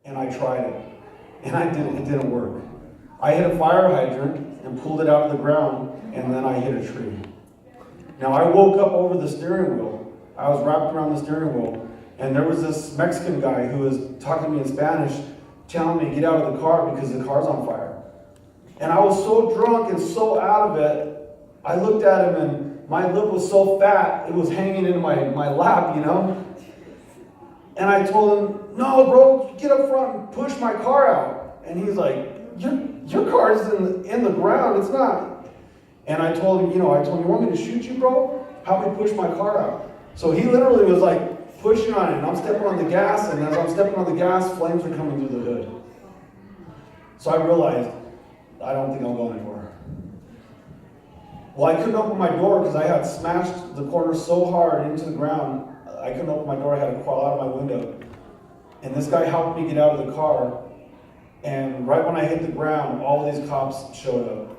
and I tried it. And it didn't work. I hit a fire hydrant and pulled it out of the ground, and then I hit a tree. Now I woke up over the steering wheel. I was wrapped around the steering wheel, and there was this Mexican guy who was talking to me in Spanish, telling me to get out of the car because the car's on fire. And I was so drunk and so out of it, I looked at him and my lip was so fat, it was hanging in my lap, you know? And I told him, no, bro, get up front and push my car out. And he's like, your car is in the ground, it's not. And I told him, you want me to shoot you, bro? Help me push my car out. So he literally was like pushing on it, and I'm stepping on the gas, and as I'm stepping on the gas, flames are coming through the hood. So I realized, I don't think I'll go anywhere. Well, I couldn't open my door because I had smashed the corner so hard into the ground, I couldn't open my door, I had to crawl out of my window. And this guy helped me get out of the car, and right when I hit the ground, all these cops showed up.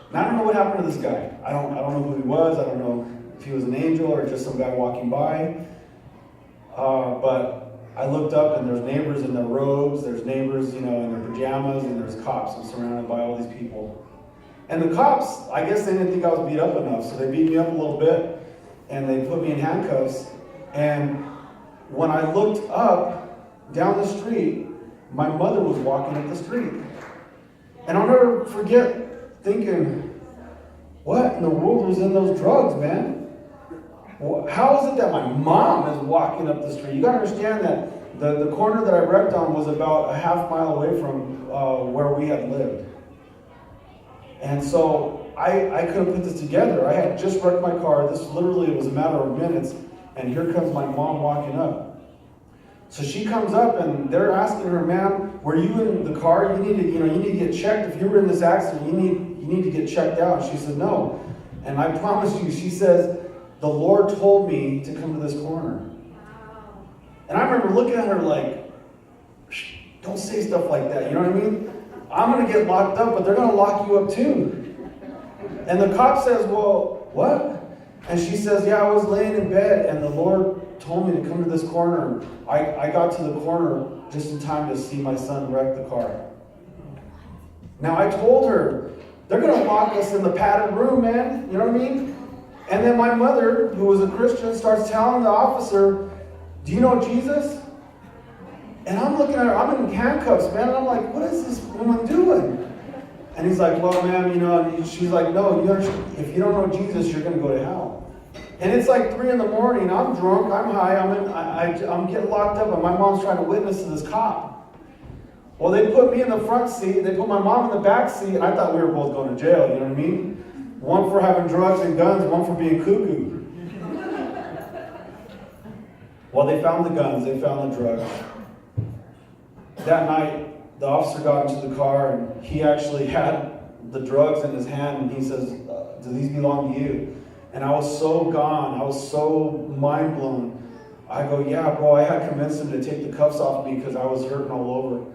And I don't know what happened to this guy. I don't know who he was, I don't know if he was an angel or just some guy walking by. But I looked up and there's neighbors in their robes, there's neighbors, in their pajamas, and there's cops. I'm surrounded by all these people. And the cops, I guess they didn't think I was beat up enough, so they beat me up a little bit, and they put me in handcuffs. And when I looked up down the street, my mother was walking up the street. And I'll never forget thinking, what in the world was in those drugs, man? How is it that my mom is walking up the street? You gotta understand that the corner that I wrecked on was about a half mile away from where we had lived. And so I couldn't put this together. I had just wrecked my car. This literally was a matter of minutes, and here comes my mom walking up. So she comes up and they're asking her, ma'am, were you in the car? You need to get checked. If you were in this accident, you need to get checked out. And she said, no. And I promise you, she says, the Lord told me to come to this corner. And I remember looking at her like, don't say stuff like that, you know what I mean? I'm going to get locked up, but they're going to lock you up too. And the cop says, well, what? And she says, yeah, I was laying in bed and the Lord told me to come to this corner. I got to the corner just in time to see my son wreck the car. Now I told her, they're going to lock us in the padded room, man, you know what I mean? And then my mother, who was a Christian, starts telling the officer, do you know Jesus? And I'm looking at her, I'm in handcuffs, man, and I'm like, what is this woman doing? And he's like, well, ma'am, and she's like, no, if you don't know Jesus, you're going to go to hell. And it's like 3 a.m, I'm drunk, I'm high, I'm getting locked up, and my mom's trying to witness to this cop. Well, they put me in the front seat, they put my mom in the back seat, and I thought we were both going to jail, you know what I mean? One for having drugs and guns, one for being cuckoo. Well, they found the guns, they found the drugs. That night, the officer got into the car, and he actually had the drugs in his hand, and he says, do these belong to you? And I was so gone, I was so mind blown. I go, yeah, bro, I had convinced him to take the cuffs off me because I was hurting all over.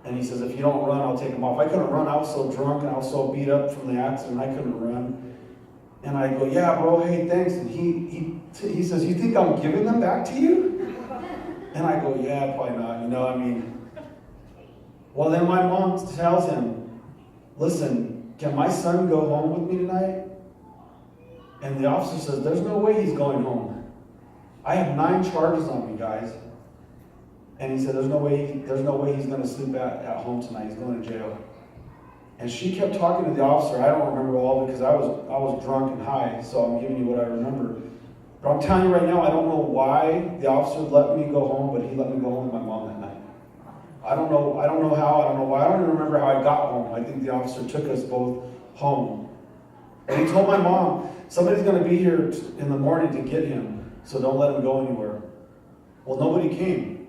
And he says, if you don't run, I'll take them off. I couldn't run, I was so drunk and I was so beat up from the accident, I couldn't run. And I go, yeah, bro, hey, thanks. And he says, you think I'm giving them back to you? And I go, yeah, probably not, Well, then my mom tells him, listen, can my son go home with me tonight? And the officer says, there's no way he's going home. I have 9 charges on me, guys. And he said, there's no way he's going to sleep at home tonight. He's going to jail. And she kept talking to the officer. I don't remember all because I was drunk and high, so I'm giving you what I remember. But I'm telling you right now, I don't know why the officer let me go home, but he let me go home with my mom that night. I don't know how, I don't know why. I don't even remember how I got home. I think the officer took us both home. And he told my mom, somebody's going to be here in the morning to get him, so don't let him go anywhere. Well, nobody came.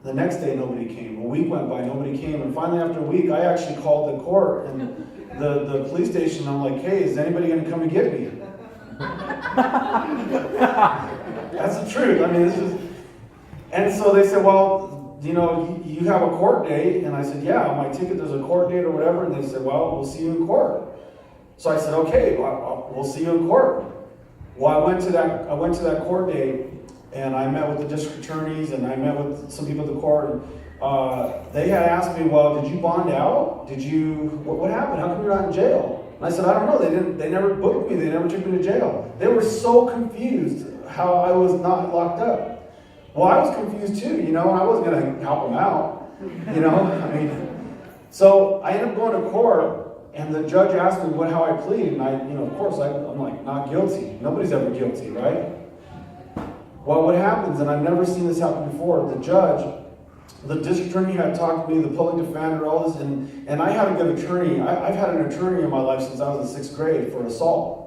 The next day, nobody came. A week went by, nobody came. And finally, after a week, I actually called the court and the police station. I'm like, hey, is anybody going to come and get me? That's the truth. And so they said, well, you have a court date. And I said, yeah, on my ticket, there's a court date or whatever. And they said, well, we'll see you in court. So I said, okay, we'll see you in court. Well, I went to that court date, and I met with the district attorneys, and I met with some people at the court, and they had asked me, well, did you bond out? What happened? How come you're not in jail? And I said, I don't know. They never booked me. They never took me to jail. They were so confused how I was not locked up. Well, I was confused too, and I wasn't going to help them out, So I ended up going to court, and the judge asked me how I pleaded, and of course, I'm like, not guilty. Nobody's ever guilty, right? Well, what happens, and I've never seen this happen before, the district attorney had talked to me, the public defender, all this, and I had a good attorney. I've had an attorney in my life since I was in 6th grade for assault.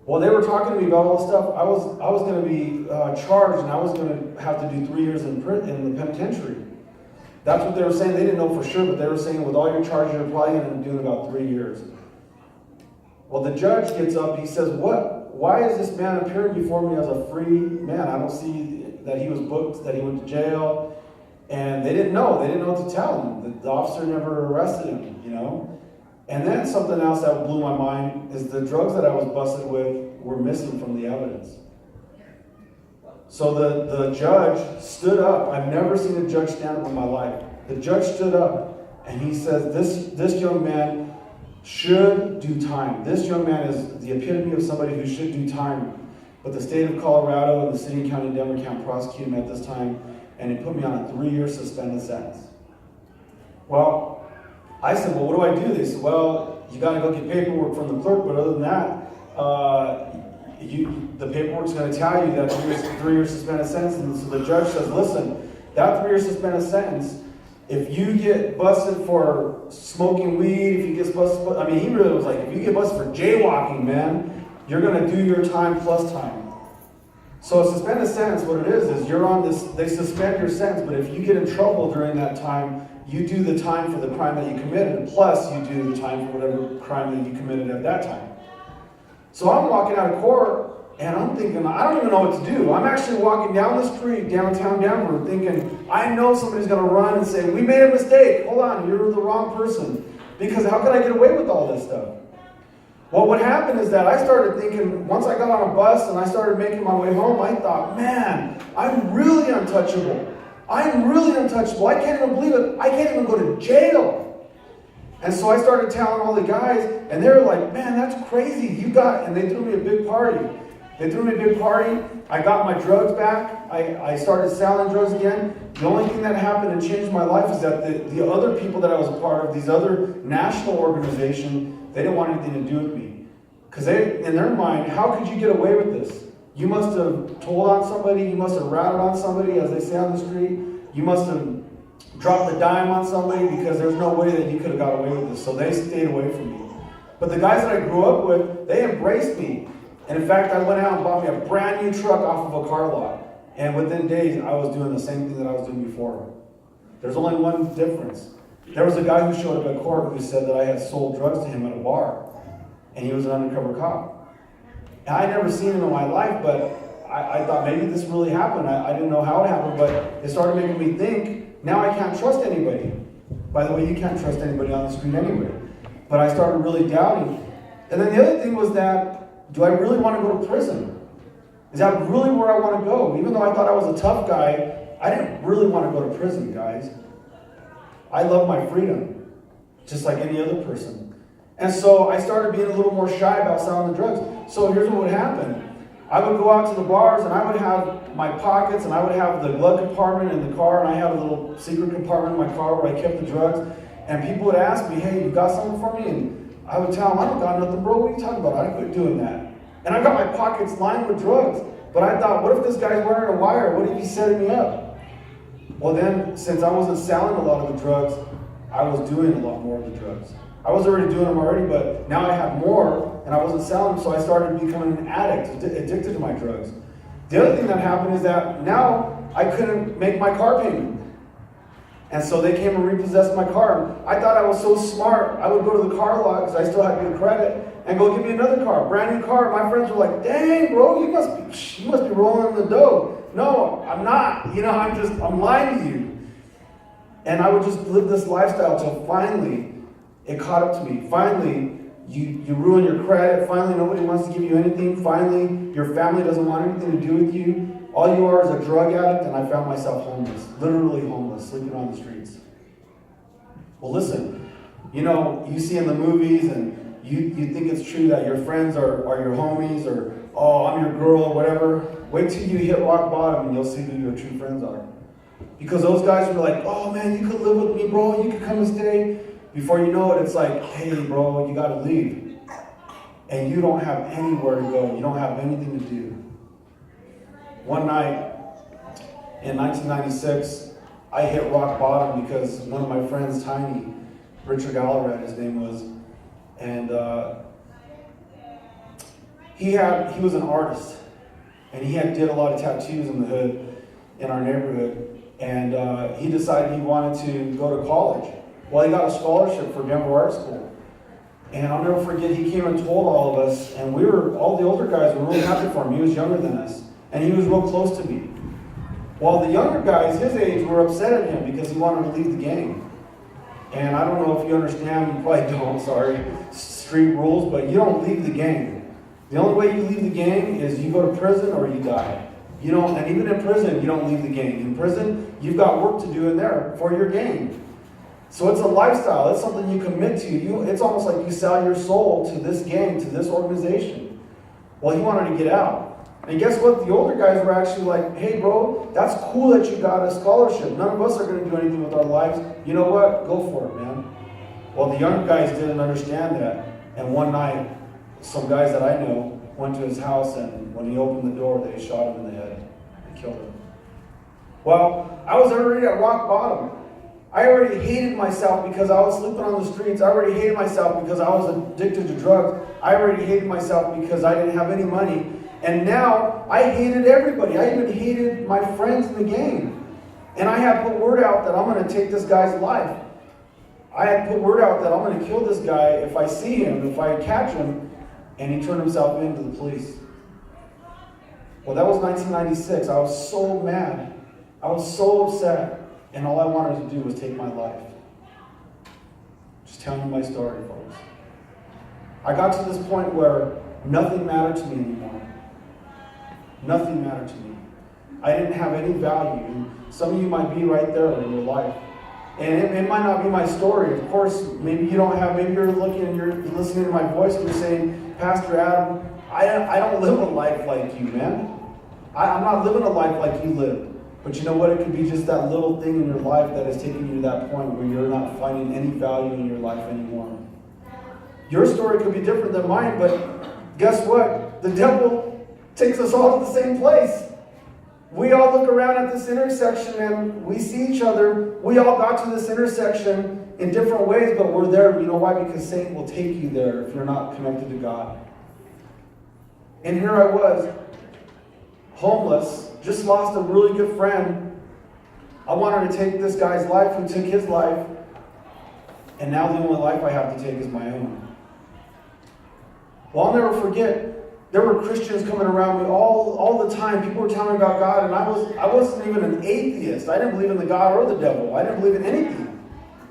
Well, they were talking to me about all this stuff. I was going to be charged, and I was going to have to do 3 years in the penitentiary. That's what they were saying. They didn't know for sure, but they were saying with all your charges, you're probably going to end up doing about 3 years. Well, the judge gets up, he says, why is this man appearing before me as a free man? I don't see that he was booked, that he went to jail. And they didn't know. They didn't know what to tell him. The officer never arrested him, And then something else that blew my mind is the drugs that I was busted with were missing from the evidence. So the judge stood up. I've never seen a judge stand up in my life. The judge stood up and he says, this young man should do time. This young man is the epitome of somebody who should do time. But the state of Colorado and the city and county of Denver can't prosecute him at this time. And he put me on a 3-year suspended sentence. Well, I said, well, what do I do? They said, well, you got to go get paperwork from the clerk, but other than that, the paperwork's going to tell you that 3-year suspended sentence. And so the judge says, listen, that 3-year suspended sentence, if you get busted for smoking weed, if you get busted, he really was like, if you get busted for jaywalking, man, you're going to do your time plus time. So a suspended sentence, what it is you're on this, they suspend your sentence, but if you get in trouble during that time, you do the time for the crime that you committed, plus you do the time for whatever crime that you committed at that time. So I'm walking out of court, and I'm thinking, I don't even know what to do. I'm actually walking down the street, downtown Denver, thinking, I know somebody's going to run and say, we made a mistake. Hold on, you're the wrong person. Because how could I get away with all this stuff? Well, what happened is that I started thinking, once I got on a bus and I started making my way home, I thought, man, I'm really untouchable. I'm really untouchable. I can't even believe it. I can't even go to jail. And so I started telling all the guys, and they were like, man, that's crazy. And they threw me a big party. I got my drugs back. I started selling drugs again. The only thing that happened and changed my life is that the other people that I was a part of, these other national organizations, they didn't want anything to do with me. Because in their mind, how could you get away with this? You must have told on somebody, you must have ratted on somebody, as they say on the street. You must have dropped the dime on somebody, because there's no way that you could have got away with this. So they stayed away from me. But the guys that I grew up with, they embraced me. And in fact, I went out and bought me a brand new truck off of a car lot. And within days, I was doing the same thing that I was doing before. There's only one difference. There was a guy who showed up at court who said that I had sold drugs to him at a bar. And he was an undercover cop. And I'd never seen him in my life, but I thought maybe this really happened. I didn't know how it happened, but it started making me think, now I can't trust anybody. By the way, you can't trust anybody on the street anyway. But I started really doubting. And then the other thing was that, do I really want to go to prison? Is that really where I want to go? Even though I thought I was a tough guy, I didn't really want to go to prison, guys. I love my freedom, just like any other person. And so I started being a little more shy about selling the drugs. So here's what would happen. I would go out to the bars, and I would have my pockets, and I would have the glove compartment in the car, and I had a little secret compartment in my car where I kept the drugs. And people would ask me, hey, you got something for me? And I would tell them, I don't got nothing, bro. What are you talking about? I quit doing that. And I got my pockets lined with drugs. But I thought, what if this guy's wearing a wire? What if he's setting me up? Well then, since I wasn't selling a lot of the drugs, I was doing a lot more of the drugs. I was already doing them already, but now I have more, and I wasn't selling them, so I started becoming an addict, addicted to my drugs. The other thing that happened is that now I couldn't make my car payment. And so they came and repossessed my car. I thought I was so smart. I would go to the car lot, because I still had good credit, and go get me another car, brand new car. My friends were like, dang, bro, you must be rolling in the dough. No, I'm not. I'm lying to you. And I would just live this lifestyle till finally it caught up to me. Finally, you ruin your credit. Finally, nobody wants to give you anything. Finally, your family doesn't want anything to do with you. All you are is a drug addict, and I found myself homeless, literally homeless, sleeping on the streets. Well, listen, you see in the movies, and you think it's true that your friends are your homies, or, oh, I'm your girl, or whatever. Wait till you hit rock bottom, and you'll see who your true friends are. Because those guys were like, oh, man, you could live with me, bro. You could come and stay. Before you know it, it's like, hey, bro, you got to leave. And you don't have anywhere to go. You don't have anything to do. One night in 1996, I hit rock bottom because one of my friends, Tiny, Richard Galloway, his name was, and he was an artist, and he did a lot of tattoos in the hood in our neighborhood, and he decided he wanted to go to college. Well, he got a scholarship for Denver Art School. And I'll never forget, he came and told all of us, and all the older guys were really happy for him. He was younger than us, and he was real close to me. While the younger guys, his age, were upset at him because he wanted to leave the gang. And I don't know if you understand, you probably don't, sorry, street rules, but you don't leave the gang. The only way you leave the gang is you go to prison or you die. And even in prison, you don't leave the gang. In prison, you've got work to do in there for your gang. So it's a lifestyle. It's something you commit to. It's almost like you sell your soul to this gang, to this organization. Well, he wanted to get out. And guess what? The older guys were actually like, hey, bro, that's cool that you got a scholarship. None of us are going to do anything with our lives. You know what? Go for it, man. Well, the younger guys didn't understand that. And one night, some guys that I know went to his house, and when he opened the door, they shot him in the head and killed him. Well, I was already at rock bottom. I already hated myself because I was sleeping on the streets. I already hated myself because I was addicted to drugs. I already hated myself because I didn't have any money. And now I hated everybody. I even hated my friends in the gang. And I had put word out that I'm going to take this guy's life. I had put word out that I'm going to kill this guy if I see him, if I catch him. And he turned himself in to the police. Well, that was 1996. I was so mad. I was so upset. And all I wanted to do was take my life. Just telling you my story, folks. I got to this point where nothing mattered to me anymore. Nothing mattered to me. I didn't have any value. And some of you might be right there in your life. And it might not be my story. Of course, maybe you don't have, maybe you're looking and you're listening to my voice and you're saying, Pastor Adam, I don't live a life like you, man. I'm not living a life like you lived. But you know what? It could be just that little thing in your life that is taking you to that point where you're not finding any value in your life anymore. Your story could be different than mine, but guess what? The devil takes us all to the same place. We all look around at this intersection and we see each other. We all got to this intersection in different ways, but we're there. You know why? Because Satan will take you there if you're not connected to God. And here I was, homeless, just lost a really good friend. I wanted to take this guy's life who took his life, and now the only life I have to take is my own. Well, I'll never forget, there were Christians coming around me all the time. People were telling me about God, and I wasn't even an atheist. I didn't believe in the God or the devil. I didn't believe in anything.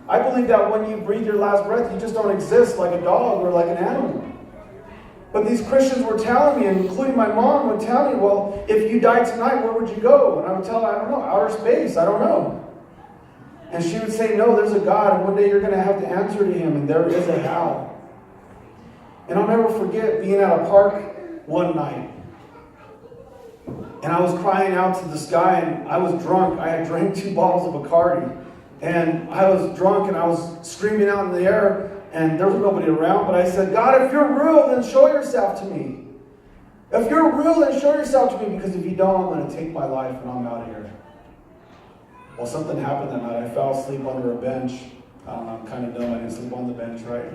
I believe that when you breathe your last breath, you just don't exist like a dog or like an animal. But these Christians were telling me, and including my mom would tell me, well, if you died tonight, where would you go? And I would tell her, I don't know, outer space, I don't know. And she would say, no, there's a God, and one day you're going to have to answer to him, and there is a hell. And I'll never forget being at a park one night. And I was crying out to the sky, and I was drunk. I had drank 2 bottles of Bacardi. And I was drunk, and I was screaming out in the air, and there was nobody around, but I said, God, if you're real, then show yourself to me. If you're real, then show yourself to me, because if you don't, I'm going to take my life and I'm out of here. Well, something happened that night. I fell asleep under a bench. I don't know, I'm kind of dumb. I didn't sleep on the bench, right?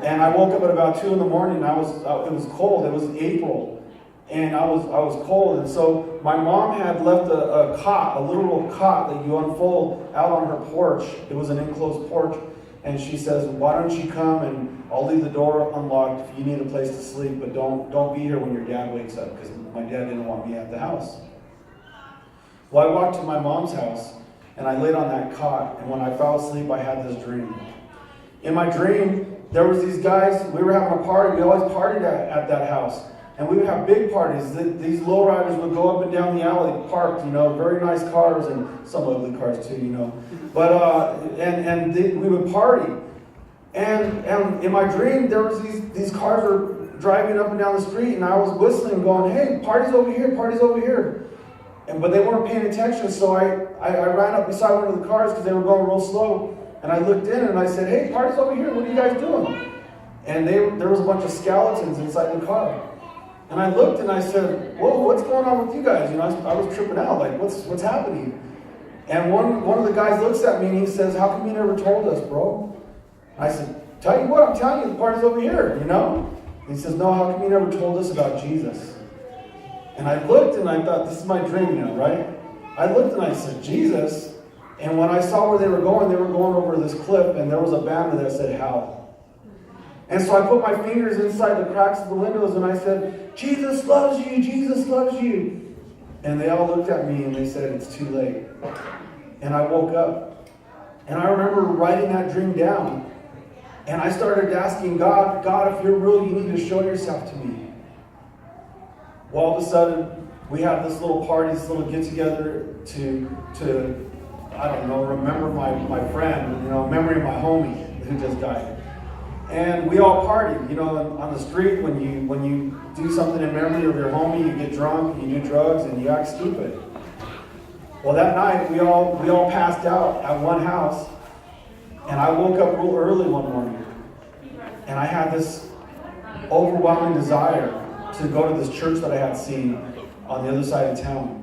And I woke up at about 2 in the morning. It was cold. It was April. And I was cold. And so my mom had left a cot, a literal cot that you unfold out on her porch. It was an enclosed porch. And she says, why don't you come and I'll leave the door unlocked if you need a place to sleep, but don't be here when your dad wakes up, because my dad didn't want me at the house. Well, I walked to my mom's house and I laid on that cot, and when I fell asleep, I had this dream. In my dream, there was these guys, we were having a party, we always partied at that house. And we would have big parties. These lowriders would go up and down the alley, parked, very nice cars, and some ugly cars too, But, we would party. And in my dream, there was these cars were driving up and down the street, and I was whistling, going, hey, party's over here, party's over here. But they weren't paying attention, so I ran up beside one of the cars because they were going real slow. And I looked in and I said, hey, party's over here, what are you guys doing? And there was a bunch of skeletons inside the car. And I looked and I said, whoa, what's going on with you guys? I was tripping out, like, what's happening? And one of the guys looks at me and he says, how come you never told us, bro? I said, tell you what, I'm telling you, the party's over here, And he says, no, how come you never told us about Jesus? And I looked and I thought, this is my dream now, right? I looked and I said, Jesus? And when I saw where they were going over this cliff, and there was a banner that said, hell. And so I put my fingers inside the cracks of the windows and I said, Jesus loves you, Jesus loves you. And they all looked at me and they said, it's too late. And I woke up. And I remember writing that dream down. And I started asking God, if you're real, you need to show yourself to me. Well, all of a sudden, we have this little party, this little get-together to I don't know, remember my friend, memory of my homie who just died. And we all partied, on the street. When you do something in memory of your homie, you get drunk, you do drugs, and you act stupid. Well, that night, we all passed out at one house, and I woke up real early one morning, and I had this overwhelming desire to go to this church that I had seen on the other side of town.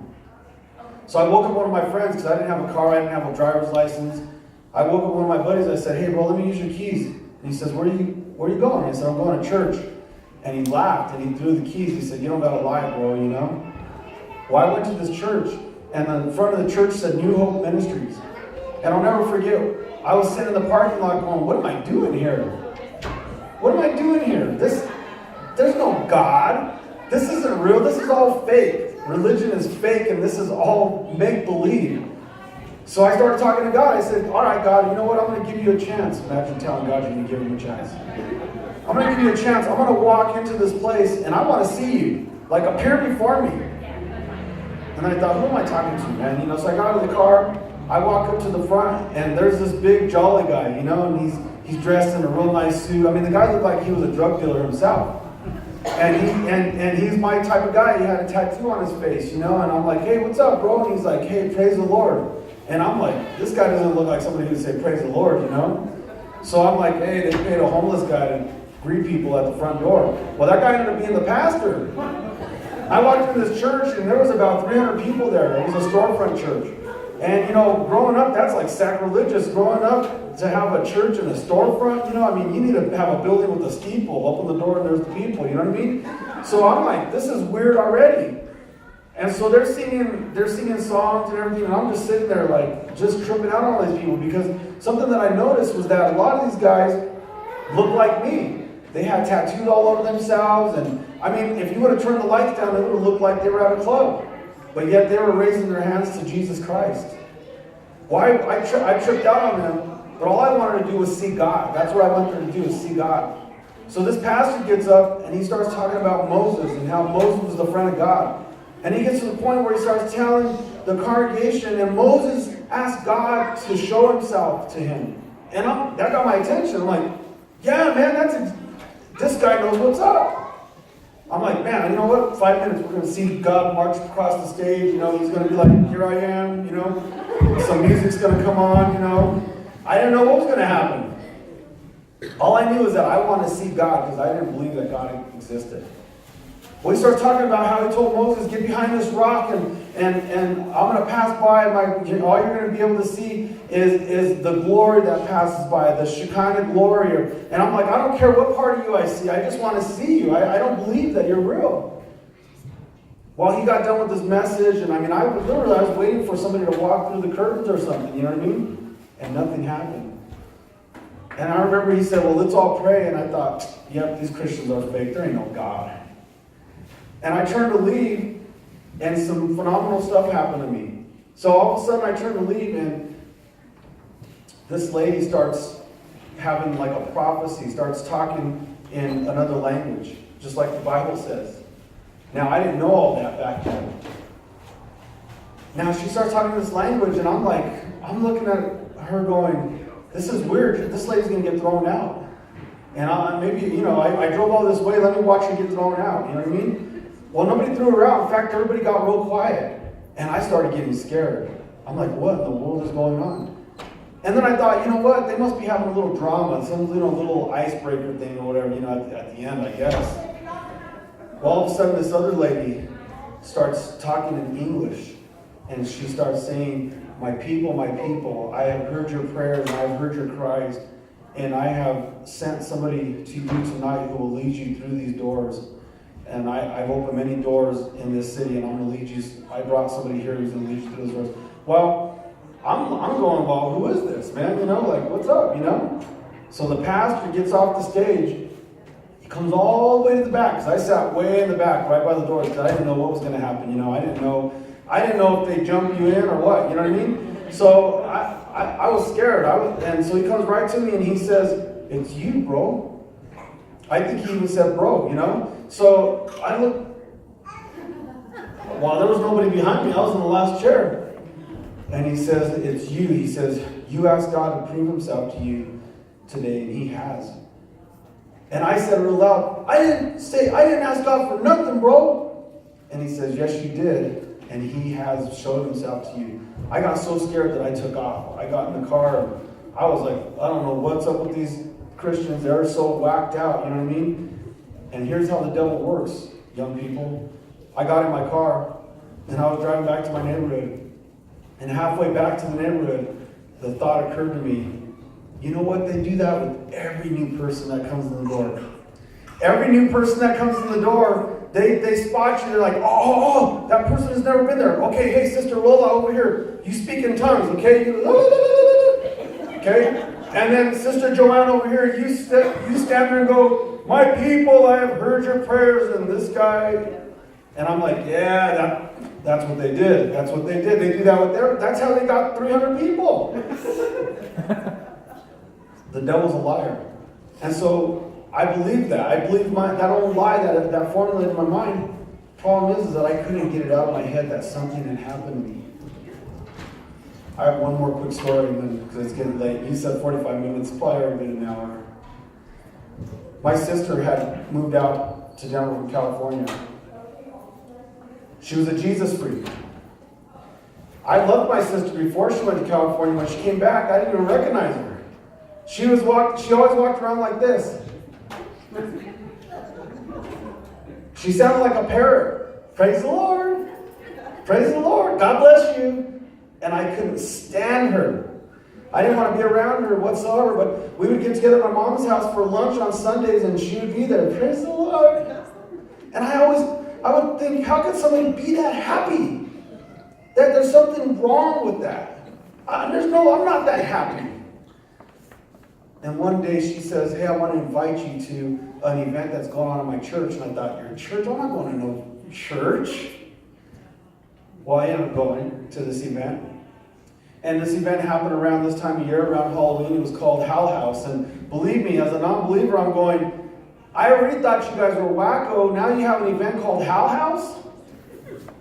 So I woke up one of my friends, because I didn't have a car, I didn't have a driver's license. I woke up one of my buddies, I said, hey bro, let me use your keys. And he says, where are you going? I said, I'm going to church. And he laughed and he threw the keys. He said, you don't gotta lie, bro, Well, I went to this church, and the front of the church said New Hope Ministries. And I'll never forget, I was sitting in the parking lot going, what am I doing here? What am I doing here? There's no God. This isn't real. This is all fake. Religion is fake, and this is all make-believe. So I started talking to God. I said, all right, God, you know what? I'm going to give you a chance. Imagine telling God you're going to give him a chance. I'm going to give you a chance. I'm going to walk into this place, and I want to see you. Like, appear before me. And I thought, who am I talking to, man? So I got out of the car. I walk up to the front, and there's this big, jolly guy, and he's dressed in a real nice suit. I mean, the guy looked like he was a drug dealer himself. And he's my type of guy. He had a tattoo on his face, and I'm like, hey, what's up, bro? And he's like, hey, praise the Lord. And I'm like, this guy doesn't look like somebody who would say praise the Lord, So I'm like, hey, they paid a homeless guy to greet people at the front door. Well, that guy ended up being the pastor. I walked into this church, and there was about 300 people there. It was a storefront church. And, growing up, that's like sacrilegious. Growing up, to have a church in a storefront, you need to have a building with a steeple. Open the door and there's the people, you know what I mean? So I'm like, this is weird already. And so they're singing songs and everything, and I'm just sitting there like, just tripping out on all these people, because something that I noticed was that a lot of these guys look like me. They had tattoos all over themselves, and if you would have turned the lights down, it would have looked like they were at a club. But yet they were raising their hands to Jesus Christ. Well, I tripped out on them, but all I wanted to do was see God. That's what I went there to do, is see God. So this pastor gets up and he starts talking about Moses and how Moses was the friend of God. And he gets to the point where he starts telling the congregation, and Moses asked God to show himself to him. And that got my attention. I'm like, yeah, man, this guy knows what's up. I'm like, man, you know what? 5 minutes, we're going to see God march across the stage. He's going to be like, here I am, Some music's going to come on, I didn't know what was going to happen. All I knew is that I wanted to see God, because I didn't believe that God existed. Well, he starts talking about how he told Moses, get behind this rock, and I'm going to pass by. All you're going to be able to see is the glory that passes by, the Shekinah glory. And I'm like, I don't care what part of you I see. I just want to see you. I don't believe that you're real. Well, he got done with his message, and I was waiting for somebody to walk through the curtains or something, you know what I mean? And nothing happened. And I remember he said, well, let's all pray. And I thought, yep, these Christians are fake. There ain't no God. And I turned to leave, and some phenomenal stuff happened to me. So all of a sudden I turned to leave, and this lady starts having like a prophecy, starts talking in another language, just like the Bible says. Now, I didn't know all that back then. Now, she starts talking this language, and I'm looking at her going, this is weird. This lady's going to get thrown out. And I drove all this way. Let me watch her get thrown out. You know what I mean? Well, nobody threw her out. In fact, everybody got real quiet. And I started getting scared. I'm like, what in the world is going on? And then I thought, you know what? They must be having a little drama, some little icebreaker thing or whatever, at the end, I guess. Well, all of a sudden, this other lady starts talking in English. And she starts saying, my people, I have heard your prayers, and I have heard your cries, and I have sent somebody to you tonight who will lead you through these doors. And I've opened many doors in this city, and I'm going to lead you. I brought somebody here who's going to lead you through those doors. Well, I'm going, well, who is this, man? What's up, So the pastor gets off the stage. He comes all the way to the back, because I sat way in the back, right by the door, because I didn't know what was going to happen. I didn't know if they jump you in or what, you know what I mean? So I was scared. And so he comes right to me and he says, it's you, bro. I think he even said, bro, So I look. Well, there was nobody behind me. I was in the last chair. And he says, it's you. He says, you asked God to prove himself to you today, and he has. And I said real loud, I didn't ask God for nothing, bro. And he says, yes, you did. And he has showed himself to you. I got so scared that I took off. I got in the car and I was like, I don't know what's up with these Christians. They're so whacked out, you know what I mean? And here's how the devil works, young people. I got in my car and I was driving back to my neighborhood. And halfway back to the neighborhood, the thought occurred to me, you know what? They do that with every new person that comes in the door. Every new person that comes in the door, they spot you. They're like, oh, that person has never been there. Okay, hey, Sister Lola over here, you speak in tongues, okay? Okay? And then Sister Joanne over here, you stand there and go, my people, I have heard your prayers, and this guy. And I'm like, yeah, that's what they did. That's what they did. They do that with that's how they got 300 people. The devil's a liar. And so I believe that. I believe that old lie that formulated in my mind. Problem is that I couldn't get it out of my head that something had happened to me. I have one more quick story, because it's getting late. You said 45 minutes, probably already been an hour. My sister had moved out to Denver from California. She was a Jesus freak. I loved my sister before she went to California. When she came back, I didn't even recognize her. She always walked around like this. She sounded like a parrot. Praise the Lord. Praise the Lord. God bless you. And I couldn't stand her. I didn't want to be around her whatsoever, but we would get together at my mom's house for lunch on Sundays, and she would be there. Praise the Lord. And I would think, how could somebody be that happy? That there's something wrong with that. I'm not that happy. And one day she says, hey, I want to invite you to an event that's going on in my church. And I thought, your church? I'm not going to no church. Well, I ended up going to this event. And this event happened around this time of year, around Halloween. It was called Hal House. And believe me, as a non-believer, I'm going, I already thought you guys were wacko. Now you have an event called Hal House?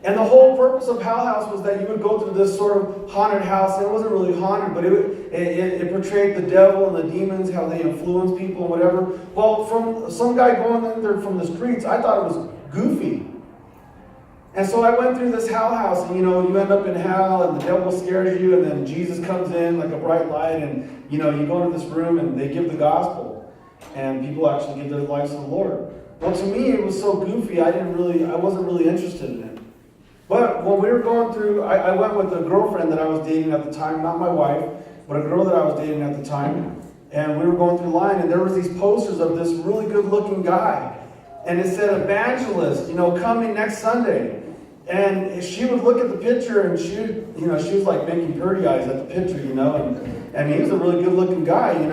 And the whole purpose of Hal House was that you would go through this sort of haunted house. And it wasn't really haunted, but it portrayed the devil and the demons, how they influence people and whatever. Well, from some guy going in there from the streets, I thought it was goofy. And so I went through this Hal House, and you end up in hell, and the devil scares you, and then Jesus comes in like a bright light, and you go into this room, and they give the gospel, and people actually give their lives to the Lord. Well, to me, it was so goofy, I wasn't really interested in it. But when we were going through, I went with a girlfriend that I was dating at the time, not my wife, but a girl that I was dating at the time, and we were going through line, and there was these posters of this really good-looking guy, and it said evangelist, coming next Sunday. And she would look at the picture, and she was like making pretty eyes at the picture, and he was a really good-looking guy, and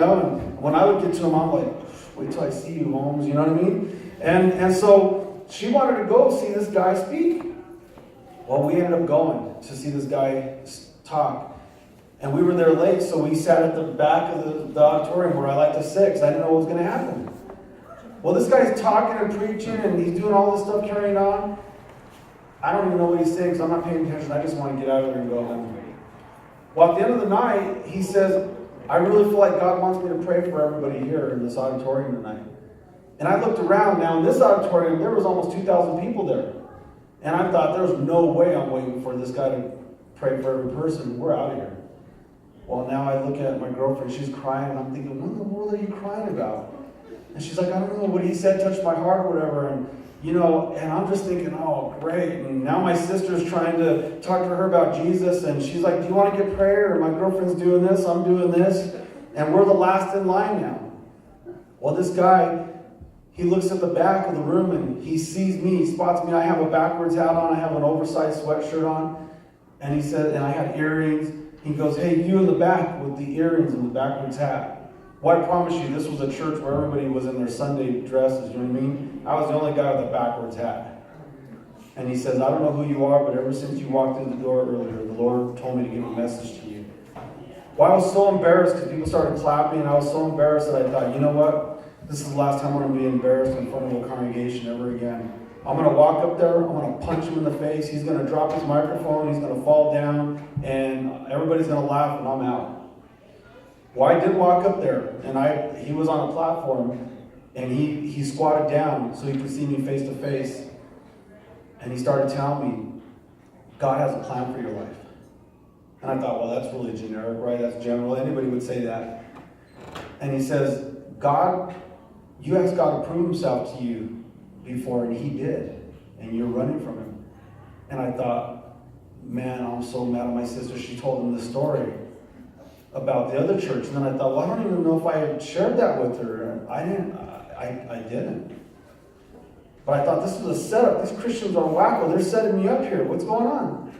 when I would get to him, I'm like, wait till I see you, Holmes, you know what I mean? And so she wanted to go see this guy speak. Well, we ended up going to see this guy talk, and we were there late, so we sat at the back of the auditorium where I like to sit, because I didn't know what was going to happen. Well, this guy's talking and preaching, and he's doing all this stuff carrying on. I don't even know what he's saying because I'm not paying attention. I just want to get out of there and go home. Well, at the end of the night, he says, I really feel like God wants me to pray for everybody here in this auditorium tonight. And I looked around. Now, in this auditorium, there was almost 2,000 people there. And I thought, there's no way I'm waiting for this guy to pray for every person. We're out of here. Well, now I look at my girlfriend. She's crying. And I'm thinking, what in the world are you crying about? And she's like, I don't know what he said touched my heart or whatever. And, and I'm just thinking, oh, great. And now my sister's trying to talk to her about Jesus. And she's like, do you want to get prayer? And my girlfriend's doing this. I'm doing this. And we're the last in line now. Well, this guy, he looks at the back of the room and he sees me. He spots me. I have a backwards hat on. I have an oversized sweatshirt on. And he said, and I had earrings. He goes, hey, you in the back with the earrings and the backwards hat. Well, I promise you, this was a church where everybody was in their Sunday dresses, you know what I mean? I was the only guy with a backwards hat. And he says, I don't know who you are, but ever since you walked in the door earlier, the Lord told me to give a message to you. Well, I was so embarrassed because people started clapping, and I was so embarrassed that I thought, you know what? This is the last time I'm going to be embarrassed in front of a congregation ever again. I'm going to walk up there, I'm going to punch him in the face, he's going to drop his microphone, he's going to fall down, and everybody's going to laugh, and I'm out. Well, I did walk up there, and he was on a platform, and he squatted down so he could see me face to face, and he started telling me, God has a plan for your life. And I thought, well, that's really generic, right? That's general. Anybody would say that. And he says, you asked God to prove himself to you before, and he did, and you're running from him. And I thought, man, I'm so mad at my sister. She told him the story about the other church, and then I thought, well, I don't even know if I had shared that with her. And I didn't. But I thought, this was a setup. These Christians are wacko. They're setting me up here. What's going on?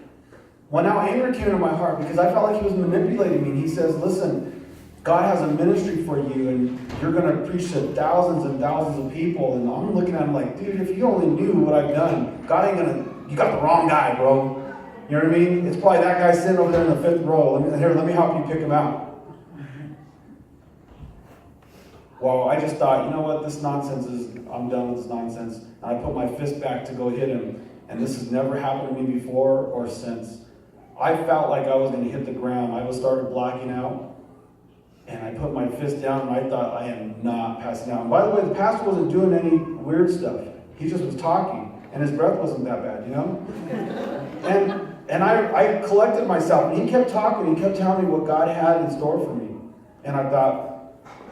Well, now anger came into my heart because I felt like he was manipulating me. And he says, listen, God has a ministry for you, and you're going to preach to thousands and thousands of people. And I'm looking at him like, dude, if you only knew what I've done, God ain't going to, you got the wrong guy, bro. You know what I mean? It's probably that guy sitting over there in the 5th row. Let me help you pick him out. Well, I just thought, you know what? This nonsense I'm done with this nonsense. And I put my fist back to go hit him. And this has never happened to me before or since. I felt like I was going to hit the ground. I started blacking out. And I put my fist down, and I thought, I am not passing out. And by the way, the pastor wasn't doing any weird stuff. He just was talking. And his breath wasn't that bad, you know? And I collected myself, and he kept talking. He kept telling me what God had in store for me. And I thought,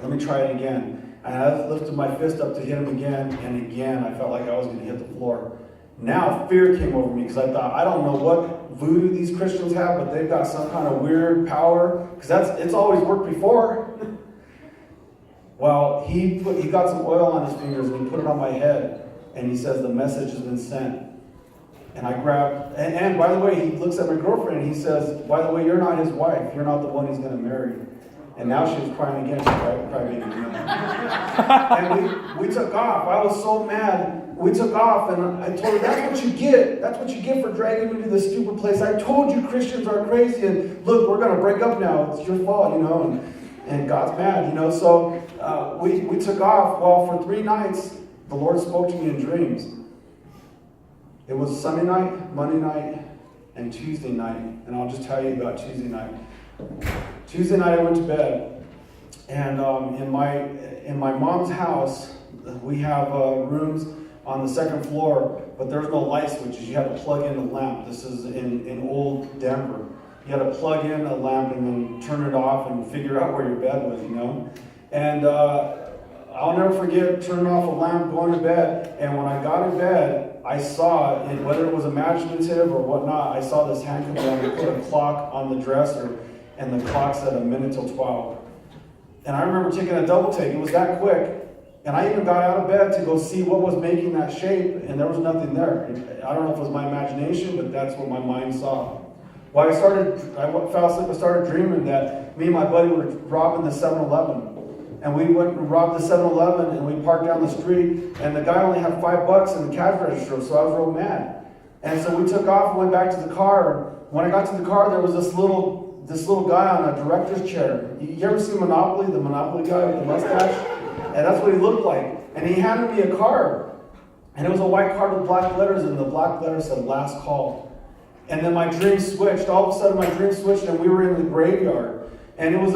let me try it again. And I lifted my fist up to hit him again, and again, I felt like I was going to hit the floor. Now fear came over me because I thought, I don't know what voodoo these Christians have, but they've got some kind of weird power, because it's always worked before. Well, he got some oil on his fingers, and he put it on my head, and he says, the message has been sent. And I grabbed, and by the way, he looks at my girlfriend and he says, by the way, you're not his wife. You're not the one he's going to marry. And now she was crying again. She's crybaby. And we took off. I was so mad. We took off, and I told her, that's what you get. That's what you get for dragging me to this stupid place. I told you Christians are crazy, and look, we're going to break up now. It's your fault, and God's mad, So we took off. Well, for 3 nights, the Lord spoke to me in dreams. It was Sunday night, Monday night, and Tuesday night. And I'll just tell you about Tuesday night. Tuesday night I went to bed. And in my mom's house, we have rooms on the 2nd floor, but there's no light switches. You have to plug in a lamp. This is in old Denver. You had to plug in a lamp and then turn it off and figure out where your bed was, And I'll never forget turning off a lamp, going to bed, and when I got in bed, I saw, and whether it was imaginative or whatnot, I saw this hand come down and put a clock on the dresser, and the clock said a minute till 12. And I remember taking a double take. It was that quick. And I even got out of bed to go see what was making that shape, and there was nothing there. I don't know if it was my imagination, but that's what my mind saw. Well, I fell asleep, I started dreaming that me and my buddy were robbing the 7-Eleven. And we went and robbed the 7-Eleven, and we parked down the street, and the guy only had $5 in the cash register, so I was real mad. And so we took off and went back to the car. When I got to the car, there was this little guy on a director's chair. You ever see Monopoly, the Monopoly guy with the mustache? And that's what he looked like. And he handed me a card. And it was a white card with black letters, and the black letters said last call. And then my dream switched. All of a sudden my dream switched, and we were in the graveyard. And it was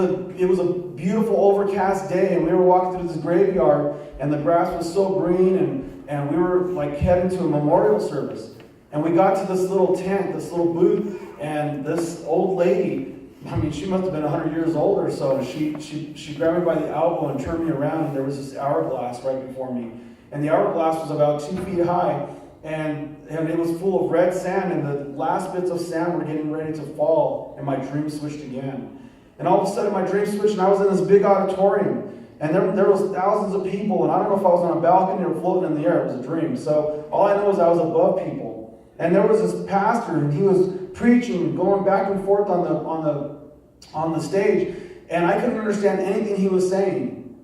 a beautiful overcast day, and we were walking through this graveyard, and the grass was so green, and we were like heading to a memorial service. And we got to this little tent, this little booth, and this old lady, I mean, she must have been 100 years old or so, and she grabbed me by the elbow and turned me around, and there was this hourglass right before me. And the hourglass was about 2 feet high, and it was full of red sand, and the last bits of sand were getting ready to fall, and my dream switched again. And all of a sudden my dream switched, and I was in this big auditorium, and there was thousands of people, and I don't know if I was on a balcony or floating in the air. It was a dream. So all I know is I was above people. And there was this pastor, and he was preaching, going back and forth on the stage, and I couldn't understand anything he was saying.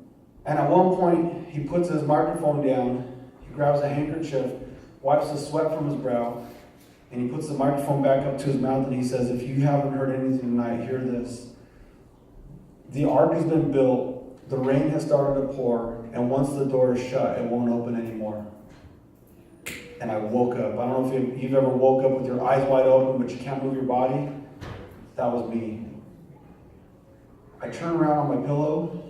And at one point, he puts his microphone down, he grabs a handkerchief, wipes the sweat from his brow, and he puts the microphone back up to his mouth, and he says, if you haven't heard anything tonight, hear this. The ark has been built, the rain has started to pour, and once the door is shut, it won't open anymore. And I woke up. I don't know if you've ever woke up with your eyes wide open, but you can't move your body. That was me. I turned around on my pillow,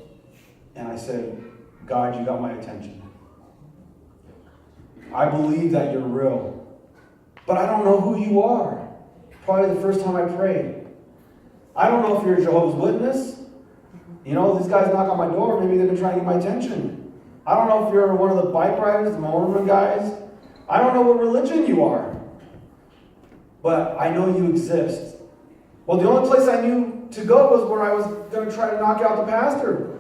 and I said, God, you got my attention. I believe that you're real, but I don't know who you are. Probably the first time I prayed. I don't know if you're a Jehovah's Witness. You know, these guys knock on my door. Maybe they've been trying to get my attention. I don't know if you're one of the bike riders, the Mormon guys. I don't know what religion you are. But I know you exist. Well, the only place I knew to go was where I was going to try to knock out the pastor.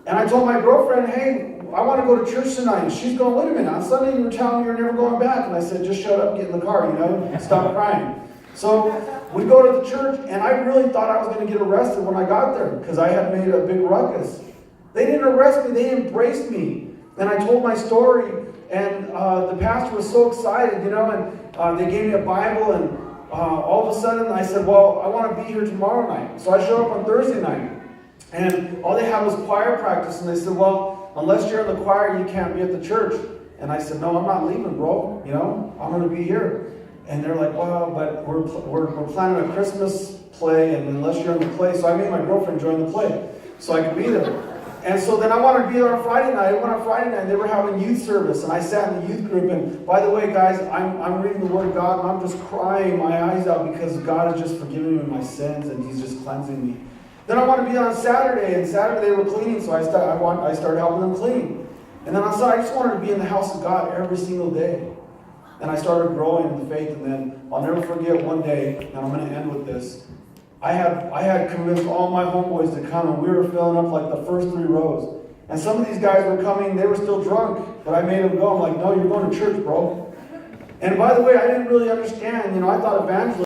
And I told my girlfriend, hey, I want to go to church tonight. And she's going, wait a minute, on Sunday you were telling me you're never going back. And I said, just shut up, get in the car, stop crying. So we go to the church, and I really thought I was going to get arrested when I got there because I had made a big ruckus. They didn't arrest me, they embraced me. And I told my story, and the pastor was so excited, and they gave me a Bible, and all of a sudden I said, well, I want to be here tomorrow night. So I showed up on Thursday night, and all they had was choir practice, and they said, well, unless you're in the choir, you can't be at the church. And I said, no, I'm not leaving, bro. I'm going to be here. And they're like, well, but we're planning a Christmas play, and unless you're in the play, so I made my girlfriend join the play so I could be there. And so then I wanted to be there on Friday night. I went on Friday night, and they were having youth service, and I sat in the youth group. And by the way, guys, I'm reading the Word of God, and I'm just crying my eyes out because God has just forgiven me my sins, and He's just cleansing me. Then I wanted to be on Saturday, and Saturday they were cleaning, so I started helping them clean. And then on Sunday, I just wanted to be in the house of God every single day. And I started growing in the faith, and then I'll never forget one day, and I'm going to end with this. I had convinced all my homeboys to come, and we were filling up like the first 3 rows. And some of these guys were coming, they were still drunk, but I made them go. I'm like, no, you're going to church, bro. And by the way, I didn't really understand, I thought evangelism